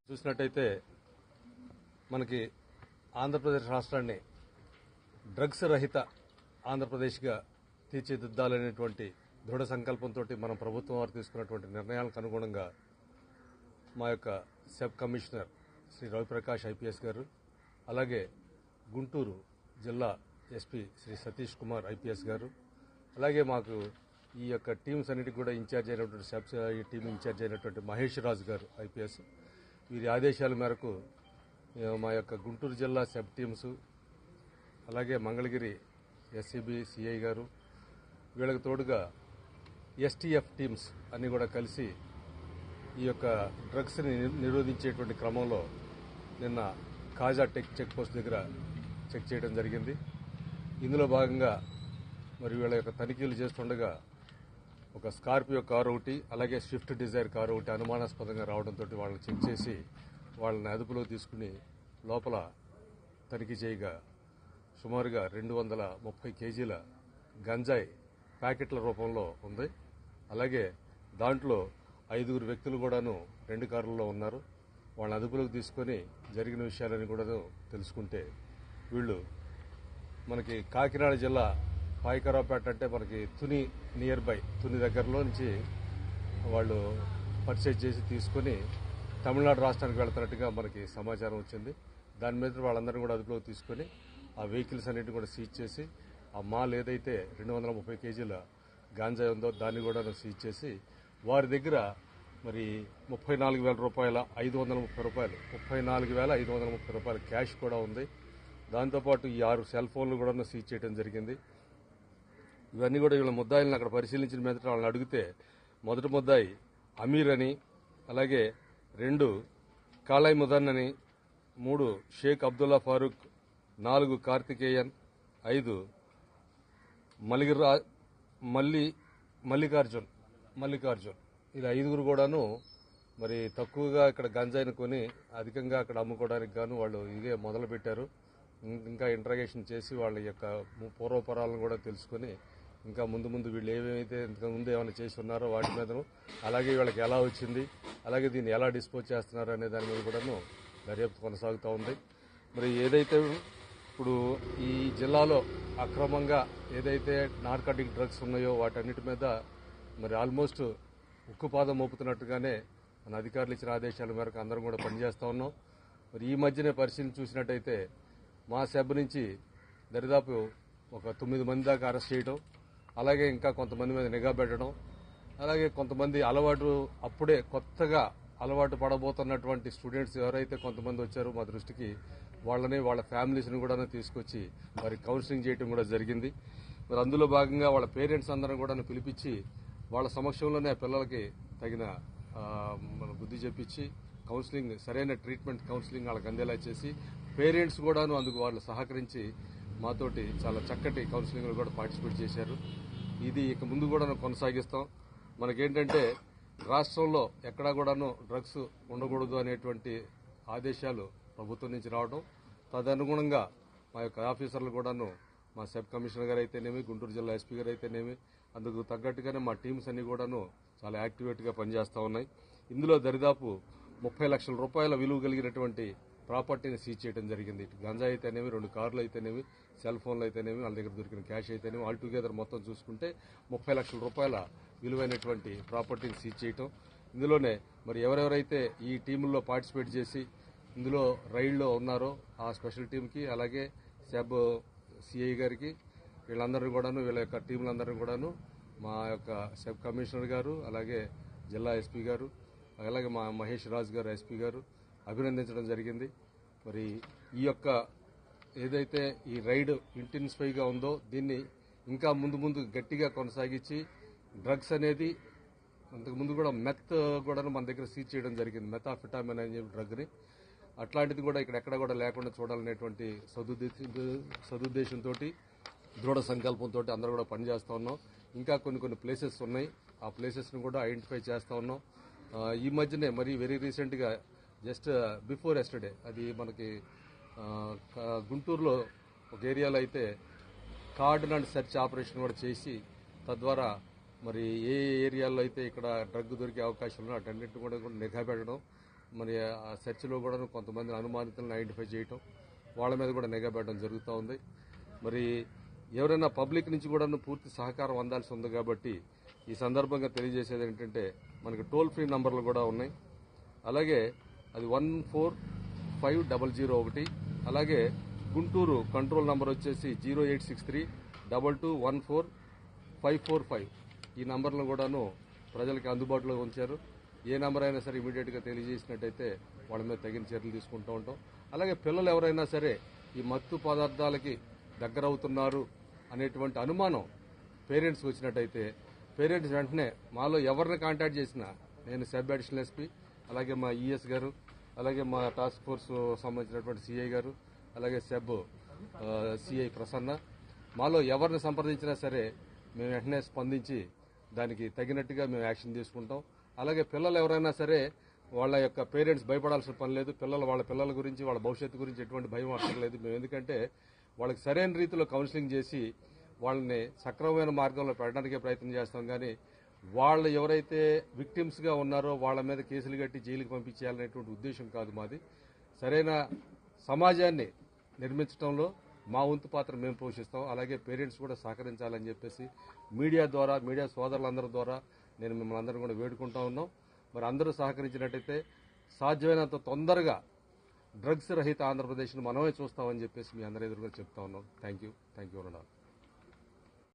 చూసినట్టయితే మనకి ఆంధ్రప్రదేశ్ రాష్ట్రాన్ని డ్రగ్స్ రహిత ఆంధ్రప్రదేశ్గా తీర్చిదిద్దాలనేటువంటి దృఢ సంకల్పంతో మనం ప్రభుత్వం వారు తీసుకున్నటువంటి నిర్ణయాలకు అనుగుణంగా మా యొక్క sub commissioner Shri Raviprakash IPS garu, అలాగే గుంటూరు జిల్లా ఎస్పీ శ్రీ సతీష్ కుమార్ ఐపీఎస్ గారు, అలాగే మాకు ఈ యొక్క టీమ్స్ అన్నిటికి కూడా ఇన్ఛార్జ్ అయినటువంటి సబ్ టీమ్ ఇన్ఛార్జ్ అయినటువంటి మహేష్ రాజు గారు ఐపీఎస్, వీరి ఆదేశాల మేరకు మా యొక్క గుంటూరు జిల్లా సబ్ టీమ్స్, అలాగే మంగళగిరి ఎస్సీబీ సిఐ గారు, వీళ్ళకి తోడుగా ఎస్టీఎఫ్ టీమ్స్ అన్నీ కూడా కలిసి ఈ యొక్క డ్రగ్స్ని నిరోధించేటువంటి క్రమంలో నిన్న కాజా చెక్ పోస్ట్ దగ్గర చెక్ చేయడం జరిగింది. ఇందులో భాగంగా మరి వీళ్ళ యొక్క తనిఖీలు చేస్తుండగా ఒక స్కార్పియో కారు ఒకటి, అలాగే స్విఫ్ట్ డిజైర్ కారు ఒకటి అనుమానాస్పదంగా రావడంతో వాళ్ళని చెక్ చేసి వాళ్ళని అదుపులో తీసుకుని లోపల తనిఖీ చేయగా సుమారుగా 230 కేజీల గంజాయి ప్యాకెట్ల రూపంలో ఉంది. అలాగే దాంట్లో 5 వ్యక్తులు కూడాను 2 కార్లలో ఉన్నారు. వాళ్ళని అదుపులోకి తీసుకొని జరిగిన విషయాలని కూడా తెలుసుకుంటే వీళ్ళు మనకి కాకినాడ జిల్లా పాయకరావుపేట అంటే మనకి తుని నియర్ బై తుని దగ్గరలో నుంచి వాళ్ళు పర్చేజ్ చేసి తీసుకొని తమిళనాడు రాష్ట్రానికి వెళ్తున్నట్టుగా మనకి సమాచారం వచ్చింది. దాని మీద వాళ్ళందరినీ కూడా అదుపులోకి తీసుకొని ఆ వెహికల్స్ అన్నింటినీ కూడా సీజ్ చేసి ఆ మాల్ ఏదైతే 230 కేజీల గాంజా ఉందో దాన్ని కూడా సీజ్ చేసి వారి దగ్గర మరి 34,000 రూపాయల 530 రూపాయలు 34,530 రూపాయల క్యాష్ కూడా ఉంది. దాంతోపాటు ఈ 6 సెల్ ఫోన్లు కూడా సీజ్ చేయడం జరిగింది. ఇవన్నీ కూడా వీళ్ళ ముద్దాయిలను అక్కడ పరిశీలించిన మీద వాళ్ళని అడిగితే మొదటి ముద్దాయి అమీర్ అని, అలాగే 2 కాళాయ్ ముదన్ అని, 3 షేక్ అబ్దుల్లా ఫారూక్, 4 కార్తికేయన్, 5 మల్లికార్జున్ ఇలా 5 కూడాను మరి తక్కువగా ఇక్కడ గంజాయిని కొని అధికంగా అక్కడ అమ్ముకోవడానికి గాను వాళ్ళు ఇదే మొదలు పెట్టారు. ఇంకా ఇంట్రాగేషన్ చేసి వాళ్ళ యొక్క పూర్వపరాలను కూడా తెలుసుకొని ఇంకా ముందు వీళ్ళు ఏమైతే ఇంతకుముందు ఏమైనా చేసి ఉన్నారో వాటి మీదను, అలాగే వీళ్ళకి ఎలా వచ్చింది, అలాగే దీన్ని ఎలా డిస్పోజ్ చేస్తున్నారు అనే దాని మీద కూడాను దర్యాప్తు కొనసాగుతూ ఉంది. మరి ఏదైతే ఇప్పుడు ఈ జిల్లాలో అక్రమంగా ఏదైతే నార్కాటిక్ డ్రగ్స్ ఉన్నాయో వాటన్నిటి మీద మరి ఆల్మోస్ట్ ఉక్కుపాదం మోపుతున్నట్టుగానే మన అధికారులు ఇచ్చిన ఆదేశాల మేరకు అందరం కూడా పనిచేస్తూ ఉన్నాం. మరి ఈ మధ్యనే పరిశీలన చూసినట్టయితే మా సబ్ నుంచి దరిదాపు ఒక 9 మంది దాకా అరెస్ట్ చేయడం, అలాగే ఇంకా కొంతమంది మీద నిఘా పెట్టడం, అలాగే కొంతమంది అప్పుడే కొత్తగా అలవాటు పడబోతున్నటువంటి స్టూడెంట్స్ ఎవరైతే కొంతమంది వచ్చారో మా దృష్టికి వాళ్ళని వాళ్ళ ఫ్యామిలీస్ని కూడా తీసుకొచ్చి వారి కౌన్సిలింగ్ చేయడం కూడా జరిగింది. మరి అందులో భాగంగా వాళ్ళ పేరెంట్స్ అందరం కూడా పిలిపించి వాళ్ళ సమక్షంలోనే పిల్లలకి తగిన బుద్ధి చెప్పించి కౌన్సిలింగ్, సరైన ట్రీట్మెంట్ కౌన్సిలింగ్ వాళ్ళకి అందేలా చేసి పేరెంట్స్ కూడాను అందుకు వాళ్ళు సహకరించి మాతోటి చాలా చక్కటి కౌన్సిలింగ్లో కూడా పార్టిసిపేట్ చేశారు. ఇది ఇక ముందు కూడా కొనసాగిస్తాం. మనకేంటంటే రాష్ట్రంలో ఎక్కడా కూడాను డ్రగ్స్ ఉండకూడదు అనేటువంటి ఆదేశాలు ప్రభుత్వం నుంచి రావడం, తదనుగుణంగా మా యొక్క ఆఫీసర్లు కూడాను మా సబ్ కమిషనర్ గారు అయితేనేమి, గుంటూరు జిల్లా ఎస్పీ గారు అయితేనేమి అందుకు తగ్గట్టుగానే మా టీమ్స్ అన్ని కూడాను చాలా యాక్టివేట్గా పనిచేస్తూ ఉన్నాయి. ఇందులో దరిదాపు 30 లక్షల రూపాయల విలువ కలిగినటువంటి ప్రాపర్టీని సీజ్ చేయడం జరిగింది. గంజా అయితేనేమి, 2 కార్లు అయితేనేమి, సెల్ ఫోన్లు అయితేనేమి, వాళ్ళ దగ్గర దొరికిన క్యాష్ అయితేనేమి, ఆల్ టుగెదర్ మొత్తం చూసుకుంటే 30 లక్షల రూపాయల విలువైనటువంటి ప్రాపర్టీని సీజ్ చేయటం. ఇందులోనే మరి ఎవరెవరైతే ఈ టీముల్లో పార్టిసిపేట్ చేసి ఇందులో రైడ్లో ఉన్నారో ఆ స్పెషల్ టీంకి, అలాగే సబ్ సిఐ గారికి, వీళ్ళందరినీ కూడాను, వీళ్ళ యొక్క టీంలందరినీ కూడాను మా యొక్క సబ్ కమిషనర్ గారు, అలాగే జిల్లా ఎస్పీ గారు, అలాగే మా మహేష్ రాజు గారు ఎస్పీ గారు అభినందించడం జరిగింది. మరి ఈ యొక్క ఏదైతే ఈ రైడ్ ఇంటెన్సిఫైగా ఉందో దీన్ని ఇంకా ముందు గట్టిగా కొనసాగించి డ్రగ్స్ అనేది అంతకుముందు కూడా మెత్ కూడా మన దగ్గర సీజ్ చేయడం జరిగింది. మెథాఫిటామిన్ అనే డ్రగ్ని అట్లాంటిది కూడా ఇక్కడ కూడా లేకుండా చూడాలనేటువంటి సదుద్దేశంతో, దృఢ సంకల్పంతో అందరూ కూడా పనిచేస్తూ ఉన్నాం. ఇంకా కొన్ని ప్లేసెస్ ఉన్నాయి, ఆ ప్లేసెస్ని కూడా ఐడెంటిఫై చేస్తూ ఉన్నాం. ఈ మధ్యనే మరి వెరీ రీసెంట్గా జస్ట్ బిఫోర్ ఎస్టర్డే అది మనకి గుంటూరులో ఒక ఏరియాలో అయితే కార్డన్ అండ్ సెర్చ్ ఆపరేషన్ కూడా చేసి తద్వారా మరి ఏ ఏరియాల్లో అయితే ఇక్కడ డ్రగ్ దొరికే అవకాశం ఉందో అటన్నింటిని కూడా నిఘా పెట్టడం, మరి ఆ సెర్చ్లో కూడా కొంతమంది అనుమానితులను ఐడెంటిఫై చేయటం, వాళ్ళ మీద కూడా నిఘా పెట్టడం జరుగుతూ ఉంది. మరి ఎవరైనా పబ్లిక్ నుంచి కూడా పూర్తి సహకారం అందాల్సి ఉంది కాబట్టి ఈ సందర్భంగా తెలియజేసేది ఏంటంటే మనకి టోల్ ఫ్రీ నంబర్లు కూడా ఉన్నాయి. అలాగే అది 145001, అలాగే గుంటూరు కంట్రోల్ నంబర్ వచ్చేసి 0863221455. ఈ నంబర్లను కూడాను ప్రజలకి అందుబాటులో ఉంచారు. ఏ నంబర్ అయినా సరే ఇమీడియట్గా తెలియజేసినట్టయితే వాళ్ళ మీద తగిన చర్యలు తీసుకుంటూ ఉంటాం. అలాగే పిల్లలు ఎవరైనా సరే ఈ మత్తు పదార్థాలకి దగ్గరవుతున్నారు అనేటువంటి అనుమానం పేరెంట్స్కి వచ్చినట్టయితే పేరెంట్స్ వెంటనే మాలో ఎవరిని కాంటాక్ట్ చేసినా, నేను సబ్ అడిషనల్ ఎస్పీ, అలాగే మా ఈఎస్ గారు, అలాగే మా టాస్క్ ఫోర్స్ సంబంధించినటువంటి సిఐ గారు, అలాగే సబ్ సిఐ ప్రసన్న, మాలో ఎవరిని సంప్రదించినా సరే మేము వెంటనే స్పందించి దానికి తగినట్టుగా మేము యాక్షన్ తీసుకుంటాం. అలాగే పిల్లలు ఎవరైనా సరే వాళ్ళ యొక్క పేరెంట్స్ భయపడాల్సిన పని లేదు. వాళ్ళ పిల్లల గురించి, వాళ్ళ భవిష్యత్తు గురించి ఎటువంటి భయం అక్కర్లేదు. మేము ఎందుకంటే వాళ్ళకి సరైన రీతిలో కౌన్సిలింగ్ చేసి వాళ్ళని సక్రమమైన మార్గంలో పెట్టడానికే ప్రయత్నం చేస్తాం. కానీ వాళ్ళు ఎవరైతే విక్టిమ్స్గా ఉన్నారో వాళ్ళ మీద కేసులు కట్టి జైలుకి పంపించేయాలనేటువంటి ఉద్దేశం కాదు మాది. సరైన సమాజాన్ని నిర్మించడంలో మా వంతు పాత్ర మేము పోషిస్తాం. అలాగే పేరెంట్స్ కూడా సహకరించాలని చెప్పేసి మీడియా సోదరులందరి ద్వారా నేను మిమ్మల్ని అందరూ కూడా వేడుకుంటా ఉన్నాం. మరి అందరూ సహకరించినట్టయితే సాధ్యమైనంత తొందరగా డ్రగ్స్ రహిత ఆంధ్రప్రదేశ్ను మనమే చూస్తామని చెప్పేసి మీ అందరి ఎదురుగా చెప్తా ఉన్నాం. Thank you.